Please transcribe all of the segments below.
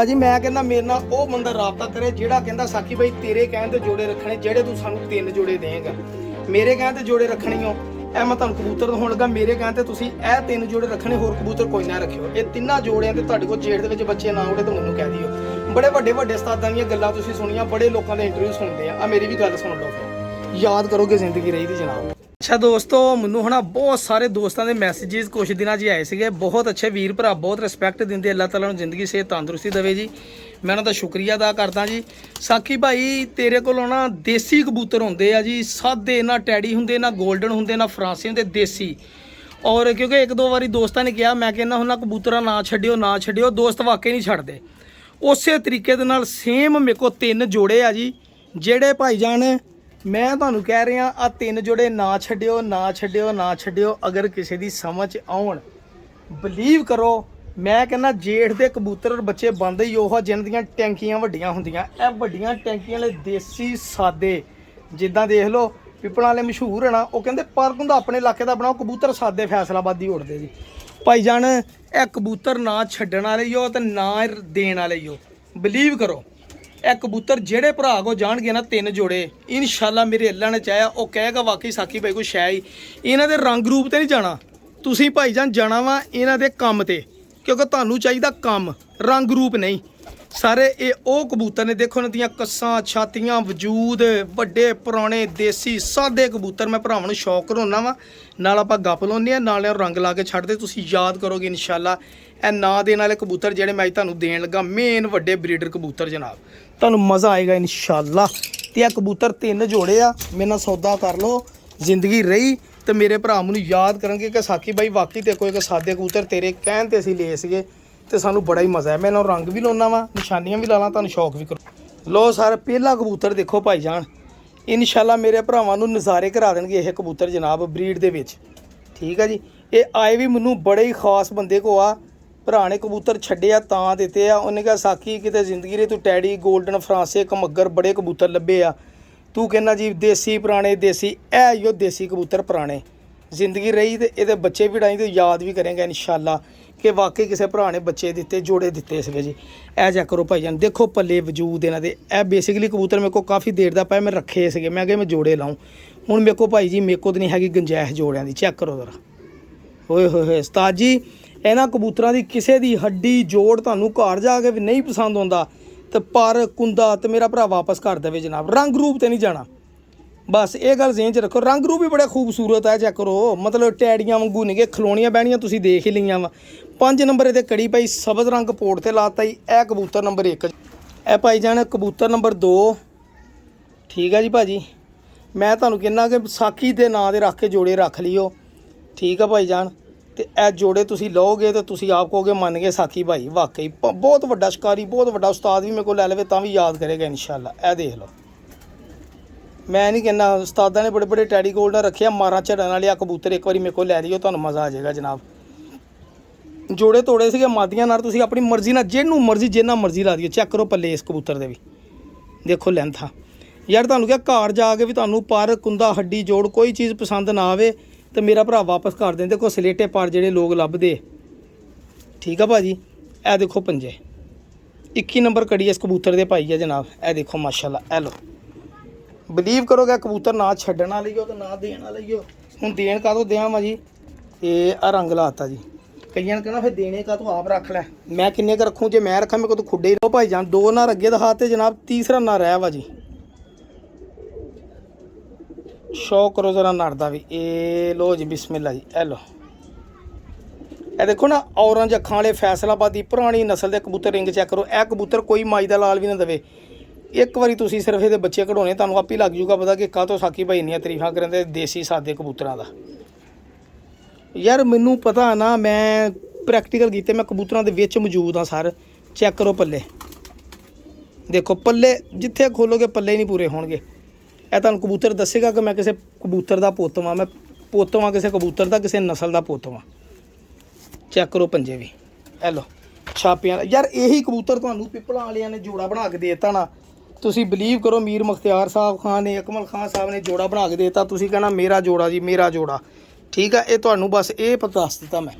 जी मैं कहना मेरे नाल वो बंदा राबता करे जेड़ा कहंदा साकी भाई तेरे कहण ते जोड़े रखने जेड़े तू सानू 3 जोड़े देगा मेरे कहण ते जोड़े रखने हो ए मैं तुहानू कबूतर दिखाउण लगा मेरे कहण ते तुसीं ए 3 जोड़े रखने होर कबूतर कोई ना रखियो ये तिन्ना जोड़ियां ते तुहाडे कोल जेड़ दे विच बच्चे ना उड़े तो मैनू कह दिओ बड़े वड्डे उस्तादां दीयां गल्लां तुसीं सुणियां बड़े लोकां दे इंटरव्यू सुणदे आ मेरी भी गल सुण लो फिर याद करोगे जिंदगी रही दी जनाब। अच्छा दोस्तों मैनू है ना बहुत सारे दोस्तों के मैसेजेस कुछ दिनों जी आए थे बहुत अच्छे वीर भरा बहुत रिस्पैक्ट देंगे अल्लाह ताला जिंदगी सेहत तंदुरुस्ती देवे जी मैं उन्होंने शुक्रिया अदा करदा जी। साकी भाई तेरे को ना देसी कबूतर होंगे आ जी सादे ना टैडी होंगे ना गोल्डन होंगे ना फ्रांसी होंगे देसी और क्योंकि एक दो बारी दोस्तों ने कहा मैं कहना हुन्ना कबूतरा ना छड्डियो दोस्त वाकई नहीं छड्डदे उस तरीके दे नाल सेम मेरे को 3 जोड़े आ जी जेड़े भाईजान मैं तुहानू कह रहा आ 3 जोड़े ना छड्डियो अगर किसी की समझ आउण बिलीव करो मैं कहना जेठ के कबूतर और बच्चे बंद ही ओह जिन्हां दियां टैंकियां वड्डियां हुंदियां ए वड्डियां टैंकियां वाले देसी सादे जिद्दां देख लो पिपणा वाले मशहूर है ना वो कहंदे पर हुंदा अपने इलाके दा बनाओ कबूतर सादे फैसलाबादी उड़दे जी भाईजान ए कबूतर ना छड्डण वाले ही हो ते ना देण वाले ही हो बिलीव करो ए कबूतर जेड़े भरा को जाणगे ना 3 जोड़े इंशाल्लाह मेरे अल्लाह ने चाह्या वो कहेगा वाकई साकी भाई कोई शै ही इन्हां दे रंग रूप ते नहीं जाना तुसीं भाईजान जाना वा इन्हां दे कम ते क्योंकि तुहानू चाहिदा कम रंग रूप नहीं सारे ये ओ कबूतर ने देखो इन्हां दियां कस्सां छातियां वजूद वड्डे पुराने देसी सादे कबूतर मैं भरावां नूं शौक कराउणा वा नाल आपां गप लाउने आ नाल रंग ला के छड्डदे तुसीं याद करोगे इंशाल्लाह ए ना देने वाले कबूतर जेड़े मैं तुहानू देण लगा मेन वड्डे ब्रीडर कबूतर जनाब तुहानू मज़ा आएगा इंशाल्लाह। ते कबूतर 3 जोड़े आ मेरे नाल सौदा कर लो जिंदगी रही तो मेरे भरा मैनू याद करनगे कि साकी भाई वाकई ते कोई सादे कबूतर तेरे कहण ते असीं ले सीगे तो सानू बड़ा ही मज़ा है मैं ना रंग भी लाउणा वा निशानियां भी ला ला तुहानू शौक भी करो लो सर पहला कबूतर देखो भाईजान इंशाल्लाह मेरे भरावां नूं नज़ारे करा देणगे यह कबूतर जनाब ब्रीड दे विच ठीक है जी। ये आए भी मैनू बड़े ही खास बंदे को आ भरा ने कबूतर छड्डे आ तां दित्ते आ उन्हें कहा साकी किते जिंदगी रे तू टैडी गोल्डन फ्रांसे कमगर बड़े कबूतर लभे आ तू कहना जी देसी पुराने देसी ऐ यो देसी कबूतर पुराने जिंदगी रही तो ये बच्चे भी डाई तो याद भी करेंगे इंशाल्लाह कि वाकई किसी भरा ने बच्चे दिते जोड़े दिते इसके जी। ऐ चेक करो भाईजान देखो पल्ले वजूद इन्हां दे ए बेसिकली कबूतर मेरे को काफ़ी देर दा पाया मैं रखे इसके मैं कि मैं जोड़े लाऊं हुण मेरे को भाई जी मेरे को तो नहीं हैगी गुंजाइश जोड़ियां दी चेक करो जरा होए होए उस्ताद जी इन्हां कबूतरां दी किसी दी हड्डी जोड़ तुहानू घर जाके भी नहीं पसंद आउंदा तो पर कुंदा तो मेरा भरा वापस कर देवे जनाब रंग रूप तो नहीं जाना बस ये गल ज़हन च रखो रंग रूप भी बड़ा खूबसूरत है चेक करो मतलब टैडियां वांगू नहीं खलोनियां बहनियां तुसीं देख ही लियां वा 5 नंबर ये कड़ी पाई सबज रंग पोट ते लाता ही ए कबूतर नंबर 1 ए भाईजान कबूतर नंबर 2 ठीक है जी भाजी मैं तुहानू कहना कि साकी दे नां दे रख के जोड़े रख लियो ठीक है भाईजान तो ए जोड़े तुसी लोगे तो तुसी आप कहोगे मन गए साकी भाई वाकई बहुत वड्डा शिकारी बहुत वड्डा उस्ताद भी मेरे को लै लवे तां भी याद करेगा इंशाल्लाह। ए देख लो मैं नहीं कहना उस्तादा ने बड़े बड़े टैडी गोल्डन रखे मारा झड़न वाले कबूतर एक बार मेरे को लै लियो तुहानू मज़ा आ जाएगा जनाब। जोड़े तोड़े से मादियां नाल तुसी अपनी मर्जी नाल जिन्नू मर्जी जिन्ना मर्जी ला दिओ चेक करो पल्ले इस कबूतर दे भी देखो लेंथ यार तुहानू क्या घर जाके भी तुहानू पर कुंदा हड्डी जोड़ कोई चीज़ पसंद ना आवे तो मेरा भरा वापस कर देंदे को सलेटे पर जेडे लोग लभदे ठीक है भाजी। ए देखो पंजे 21 नंबर कड़ी इस कबूतर दे पाई है जनाब ए देखो माशाल्लाह ए लो बिलीव करोगे कबूतर ना छड्डण वाले हो तो ना देण वाले हो हुण देण काहतों देवां वा जी ये आ रंग लाता जी कईयां ने कहना फिर देने का तो आप रख लै मैं किन्ने का रखूँ जे मैं रखा मेरे को तो खुडे ही भाईजान 2 नार अगे दिखाते जनाब तीसरा नार रह वा जी शौक करो जरा नर दा भी ए लो जी बिस्मिल्लाह जी ए लो ए देखो ना औरंज अखां वाले फैसलाबादी पुरानी नस्ल के कबूतर रिंग चेक करो ए कबूतर कोई माई दा लाल भी ना देवे एक बारी तुसीं सिर्फ ये बच्चे कढाने तुहानू आप ही लग जूगा पता कि काहतों साकी भाई इन्नियां तरीफां करन देसी सादे कबूतरां दा यार मैनू पता ना मैं प्रैक्टिकल कीते मैं कबूतरां दे विच मौजूद हाँ सर चेक करो पल्ले देखो पल्ले जिथे खोलोगे पल्ले नहीं पूरे होणगे ए तुहानू कबूतर दसेगा कि मैं किसी कबूतर दा पुत्त वां मैं पुत्त वां किसी कबूतर दा किसी नस्ल दा पुत्त वां चेक करो पंजे भी ए लो छापियां यार यही कबूतर तुहानू पिपला वालियां ने जोड़ा बना के देता ना तुसी बिलीव करो मीर मुख्तियार साहब खान ने अकमल खान साहब ने जोड़ा बना के देता तुसी कहना मेरा जोड़ा जी मेरा जोड़ा ठीक है ये तुहानू बस ये पता दस दिता मैं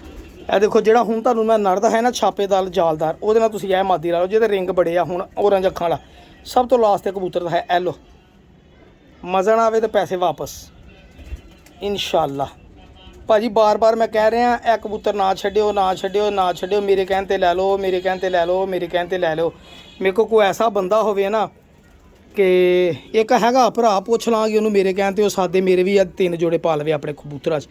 ਇਹ ਦੇਖੋ ਜਿਹੜਾ ਹੁਣ ਤੁਹਾਨੂੰ ਮੈਂ ਨੜਦਾ ਹੈ ਨਾ ਛਾਪੇਦਾਰ ਜਾਲਦਾਰ, ਉਹਦੇ ਨਾਲ ਤੁਸੀਂ ਇਹ ਮਾਦੀ ਲਾ ਲਓ ਜਿਹਦੇ ਰਿੰਗ ਬੜੇ ਆ ਹੁਣ ਔਰੰਜ ਅੱਖਾਂ ਵਾਲਾ। ਸਭ ਤੋਂ ਲਾਸਟ ਤੇ ਕਬੂਤਰ ਦਾ ਹੈ ਇਹ ਲਓ। ਮਜ਼ਾ ਨਾ ਆਵੇ ਤਾਂ ਪੈਸੇ ਵਾਪਸ ਇਨਸ਼ਾਅੱਲਾ। ਭਾਜੀ ਬਾਰ-ਬਾਰ ਮੈਂ ਕਹਿ ਰਿਹਾ ਇਹ ਕਬੂਤਰ ਨਾ ਛੱਡਿਓ, ਨਾ ਛੱਡਿਓ, ਨਾ ਛੱਡਿਓ। ਮੇਰੇ ਕਹਿਣ 'ਤੇ ਲੈ ਲਓ, ਮੇਰੇ ਕਹਿਣ 'ਤੇ ਲੈ ਲਓ, ਮੇਰੇ ਕਹਿਣ 'ਤੇ ਲੈ ਲਓ। ਮੇਰੇ ਕੋਲ ਕੋਈ ਐਸਾ ਬੰਦਾ ਹੋਵੇ ਨਾ ਕਿ ਇੱਕ ਹੈਗਾ ਭਰਾ, ਪੁੱਛ ਲਾਂਗੇ ਉਹਨੂੰ ਮੇਰੇ ਕਹਿਣ 'ਤੇ ਉਹ ਸਾਦੇ ਮੇਰੇ ਵੀ 3 ਜੋੜੇ ਪਾ ਲਵੇ ਆਪਣੇ ਕਬੂਤਰਾਂ 'ਚ।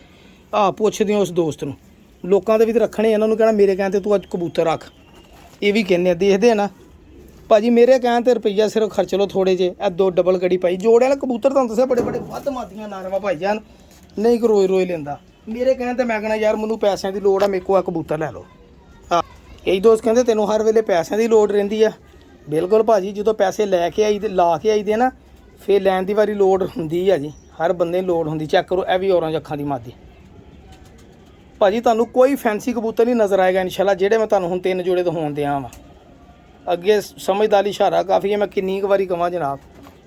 ਪੁੱਛਦੇ ਉਸ ਦੋਸਤ ਨੂੰ, ਲੋਕਾਂ ਦੇ ਵੀ ਤਾਂ ਰੱਖਣੇ, ਇਹਨਾਂ ਨੂੰ ਕਹਿਣਾ ਮੇਰੇ ਕਹਿਣ 'ਤੇ ਤੂੰ ਅੱਜ ਕਬੂਤਰ ਰੱਖ। ਇਹ ਵੀ ਕਹਿੰਦੇ ਆ, ਦੇਖਦੇ ਆ ਨਾ ਭਾਜੀ। ਮੇਰੇ ਕਹਿਣ 'ਤੇ ਰੁਪਈਆ ਸਿਰਫ ਖਰਚ ਲਓ ਥੋੜ੍ਹੇ ਜਿਹੇ। ਇਹ 2 ਡਬਲ ਗੜੀ ਪਾਈ ਜੋੜੇ ਵਾਲੇ ਕਬੂਤਰ ਤੁਹਾਨੂੰ ਦੱਸਿਆ ਬੜੇ ਬੜੇ ਵੱਧ ਮਾਦੀਆਂ ਨਾਰਵਾ ਭਾਈ ਜਾਨ, ਨਹੀਂ ਕੋਈ ਰੋਜ਼ ਲੈਂਦਾ। ਮੇਰੇ ਕਹਿਣ 'ਤੇ ਮੈਂ ਕਹਿਣਾ ਯਾਰ ਮੈਨੂੰ ਪੈਸਿਆਂ ਦੀ ਲੋੜ ਆ, ਮੇਰੇ ਕੋਲ ਆ ਕਬੂਤਰ ਲੈ ਲਓ। ਕਈ ਦੋਸਤ ਕਹਿੰਦੇ ਤੈਨੂੰ ਹਰ ਵੇਲੇ ਪੈਸਿਆਂ ਦੀ ਲੋੜ ਰਹਿੰਦੀ ਆ। ਬਿਲਕੁਲ ਭਾਜੀ, ਜਦੋਂ ਪੈਸੇ ਲੈ ਕੇ ਆਈ ਲਾ ਕੇ ਆਈਦੇ ਨਾ ਫਿਰ ਲੈਣ ਦੀ ਵਾਰੀ ਲੋੜ ਹੁੰਦੀ ਆ ਜੀ। ਹਰ ਬੰਦੇ ਨੂੰ ਲੋੜ ਹੁੰਦੀ। ਚੈੱਕ ਕਰੋ ਇਹ ਵੀ ਔਰੰਜ ਅੱਖਾਂ ਦੀ ਮਾਦੀ ਭਾਜੀ। ਤੁਹਾਨੂੰ ਕੋਈ ਫੈਂਸੀ ਕਬੂਤਰ ਨਹੀਂ ਨਜ਼ਰ ਆਏਗਾ ਇਨਸ਼ਾਅੱਲਾ, ਜਿਹੜੇ ਮੈਂ ਤੁਹਾਨੂੰ ਹੁਣ 3 ਜੋੜੇ ਦਿਖਾਉਣ ਦਿਆਂ ਵਾਂ। ਅੱਗੇ ਸਮਝਦਾਰੀ ਇਸ਼ਾਰਾ ਕਾਫੀ ਹੈ, ਮੈਂ ਕਿੰਨੀ ਕੁ ਵਾਰੀ ਕਹਾਂ ਜਨਾਬ।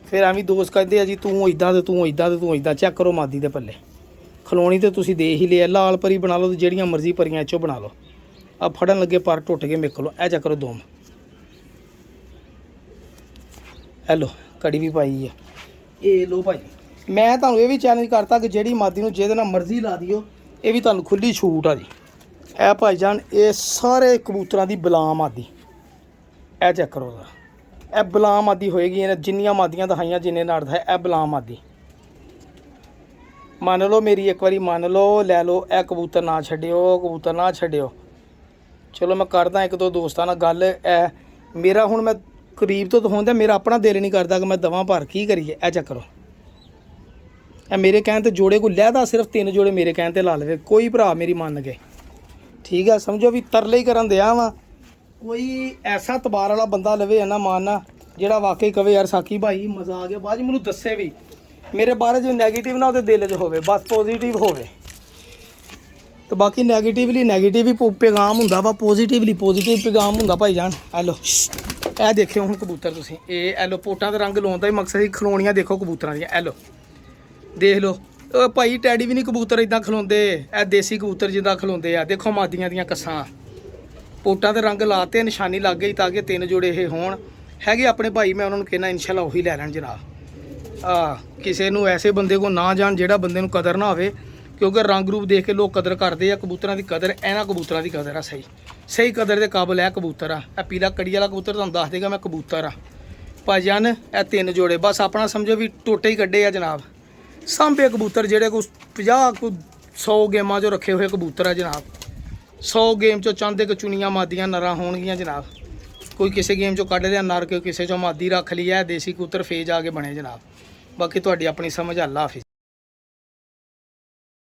ਫਿਰ ਐਵੇਂ ਦੋਸਤ ਕਹਿੰਦੇ ਆ ਜੀ ਤੂੰ ਇੱਦਾਂ ਤੇ ਤੂੰ ਇੱਦਾਂ ਤੇ ਤੂੰ ਇੱਦਾਂ। ਚੈੱਕ ਕਰੋ ਮਾਦੀ ਦੇ ਪੱਲੇ। ਖਲੋਣੀ ਤੇ ਤੁਸੀਂ ਦੇਖ ਹੀ ਲਿਆ, ਲਾਲ ਪਰੀ ਬਣਾ ਲਓ, ਜਿਹੜੀਆਂ ਮਰਜ਼ੀ ਪਰੀਆਂ ਇਹ 'ਚੋਂ ਬਣਾ ਲਓ। ਆ ਫੜਨ ਲੱਗੇ ਪਰ ਟੁੱਟ ਕੇ ਮਿਕ ਲਓ। ਇਹ ਚੈੱਕ ਕਰੋ ਦੋਮ। ਹੈਲੋ ਕੜੀ ਵੀ ਪਾਈ ਹੈ। ਇਹ ਲੋ ਭਾਈ, ਮੈਂ ਤੁਹਾਨੂੰ ਇਹ ਵੀ ਚੈਲੰਜ ਕਰਤਾ ਕਿ ਜਿਹੜੀ ਮਾਦੀ ਨੂੰ ਜਿਹਦੇ ਨਾਲ ਮਰਜ਼ੀ ਲਾ ਦਿਓ, ਇਹ ਵੀ ਤੁਹਾਨੂੰ ਖੁੱਲੀ ਛੂਟ ਆ ਜੀ। ਇਹ ਭਾਈ ਜਾਨ ਇਹ ਸਾਰੇ ਕਬੂਤਰਾਂ ਦੀ ਬਲਾ ਮਾਦੀ। ਇਹ ਚੈੱਕ ਕਰੋ ਦਾ, ਇਹ ਬਲਾ ਮਾਦੀ ਹੋਏਗੀ। ਇਹਨੇ ਜਿੰਨੀਆਂ ਮਾਦੀਆਂ ਦਿਖਾਈਆਂ, ਜਿੰਨੇ ਨਾਲ ਹੈ ਇਹ ਬਲਾ ਮਾਦੀ। ਮੰਨ ਲਓ ਮੇਰੀ ਇੱਕ ਵਾਰੀ ਮੰਨ ਲਓ, ਲੈ ਲਓ। ਇਹ ਕਬੂਤਰ ਨਾ ਛੱਡਿਓ, ਕਬੂਤਰ ਨਾ ਛੱਡਿਓ। ਚਲੋ ਮੈਂ ਕਰਦਾ 1-2 ਦੋਸਤਾਂ ਨਾਲ ਗੱਲ। ਇਹ ਮੇਰਾ ਹੁਣ ਮੈਂ ਕਰੀਬ ਤੋਂ ਦਿਖਾਉਂਦਾ, ਮੇਰਾ ਆਪਣਾ ਦਿਲ ਨਹੀਂ ਕਰਦਾ ਕਿ ਮੈਂ ਦਵਾਂ ਭਰ ਕੀ ਕਰੀਏ। ਇਹ ਚੈੱਕ ਕਰੋ। ਇਹ ਮੇਰੇ ਕਹਿਣ 'ਤੇ ਜੋੜੇ ਕੋਈ ਲਹਿਦਾ ਸਿਰਫ 3 ਜੋੜੇ ਮੇਰੇ ਕਹਿਣ 'ਤੇ ਲਾ ਲਵੇ ਕੋਈ ਭਰਾ ਮੇਰੀ ਮੰਨ ਕੇ, ਠੀਕ ਆ। ਸਮਝੋ ਵੀ ਤਰਲੇ ਹੀ ਕਰਨ ਦਿਆ ਵਾ। ਕੋਈ ਐਸਾ ਤਬਾਰ ਵਾਲਾ ਬੰਦਾ ਲਵੇ ਹੈ ਨਾ ਮਾਨਣਾ, ਜਿਹੜਾ ਵਾਕਈ ਕਵੇ ਯਾਰ ਸਾਕੀ ਭਾਈ ਮਜ਼ਾ ਆ ਗਿਆ। ਬਾਅਦ 'ਚ ਮੈਨੂੰ ਦੱਸੇ ਵੀ ਮੇਰੇ ਬਾਰੇ ਜੋ ਨੈਗੇਟਿਵ ਨਾ ਉਹਦੇ ਦਿਲ 'ਚ ਹੋਵੇ, ਬਸ ਪੋਜ਼ੀਟਿਵ ਹੋਵੇ। ਤੇ ਬਾਕੀ ਨੈਗੇਟਿਵਲੀ ਨੈਗੇਟਿਵ ਹੀ ਪੈਗਾਮ ਹੁੰਦਾ ਵਾ, ਪੋਜ਼ੀਟਿਵਲੀ ਪੋਜ਼ੀਟਿਵ ਪੈਗਾਮ ਹੁੰਦਾ ਭਾਈ ਜਾਨ। ਹੈਲੋ ਇਹ ਦੇਖਿਓ ਹੁਣ ਕਬੂਤਰ ਤੁਸੀਂ, ਇਹ ਐਲੋ ਪੋਟਾਂ ਦਾ ਰੰਗ ਲਾਉਣ ਦਾ ਹੀ ਮਕਸਦ ਸੀ। ਖਲੋਣੀਆਂ ਦੇਖੋ ਕਬੂਤਰਾਂ ਦੀਆਂ, ਐਲੋ ਦੇਖ ਲਓ। ਉਹ ਭਾਈ ਟੈਡੀ ਵੀ ਨਹੀਂ ਕਬੂਤਰ ਇਦਾਂ ਖਲੋਂਦੇ, ਇਹ ਦੇਸੀ ਕਬੂਤਰ ਜਿੱਦਾਂ ਖਲੋਂਦੇ ਆ। ਦੇਖੋ ਮਾਦੀਆਂ ਦੀਆਂ ਕੱਸਾਂ, ਪੋਟਾਂ ਦੇ ਰੰਗ ਲਾਤੇ, ਨਿਸ਼ਾਨੀ ਲੱਗ ਗਈ ਤਾਂ ਕਿ 3 ਜੋੜੇ ਇਹ ਹੋਣ। ਹੈਗੇ ਆਪਣੇ ਭਾਈ, ਮੈਂ ਉਹਨਾਂ ਨੂੰ ਕਹਿਣਾ ਇਨਸ਼ਾਅੱਲਾ ਉਹੀ ਲੈ ਲੈਣ ਜਨਾਬ। ਕਿਸੇ ਨੂੰ ਐਸੇ ਬੰਦੇ ਕੋ ਨਾ ਜਾਣ ਜਿਹੜਾ ਬੰਦੇ ਨੂੰ ਕਦਰ ਨਾ ਹੋਵੇ, ਕਿਉਂਕਿ ਰੰਗ ਰੂਪ ਦੇਖ ਕੇ ਲੋਕ ਕਦਰ ਕਰਦੇ ਆ। ਕਬੂਤਰਾਂ ਦੀ ਕਦਰ ਇਹਨਾਂ ਕਬੂਤਰਾਂ ਦੀ ਕਦਰ ਆ, ਸਹੀ ਕਦਰ ਦੇ ਕਾਬਲ ਹੈ ਕਬੂਤਰ ਆ। ਇਹ ਪੀਲਾ ਕੜੀ ਵਾਲਾ ਕਬੂਤਰ ਤੁਹਾਨੂੰ ਦੱਸ ਦੇਗਾ ਮੈਂ ਕਬੂਤਰ ਆ ਭਾਈਜਾਨ। ਇਹ 3 ਜੋੜੇ ਬਸ ਆਪਣਾ ਸਮਝੋ ਵੀ ਟੋਟੇ ਹੀ ਕੱਢੇ ਆ ਜਨਾਬ। ਸਾਂਭੇ ਕਬੂਤਰ ਜਿਹੜੇ ਕੋਈ 50 ਕੋਈ 100 ਗੇਮਾਂ 'ਚੋਂ ਰੱਖੇ ਹੋਏ ਕਬੂਤਰ ਆ ਜਨਾਬ। 100 ਗੇਮ 'ਚੋਂ ਚਾਹੁੰਦੇ ਕਿ ਚੁਣੀਆਂ ਮਾਦੀਆਂ ਨਰਾਂ ਹੋਣਗੀਆਂ ਜਨਾਬ। ਕੋਈ ਕਿਸੇ ਗੇਮ 'ਚੋਂ ਕੱਢ ਲਿਆ ਨਰ, ਕੋਈ ਕਿਸੇ 'ਚੋਂ ਮਾਦੀ ਰੱਖ ਲਈ ਹੈ। ਦੇਸੀ ਕਬੂਤਰ ਫੇਜ ਆ ਕੇ ਬਣੇ ਜਨਾਬ। ਬਾਕੀ ਤੁਹਾਡੀ ਆਪਣੀ ਸਮਝ। ਅੱਲਾ ਹਾਫਿਜ਼।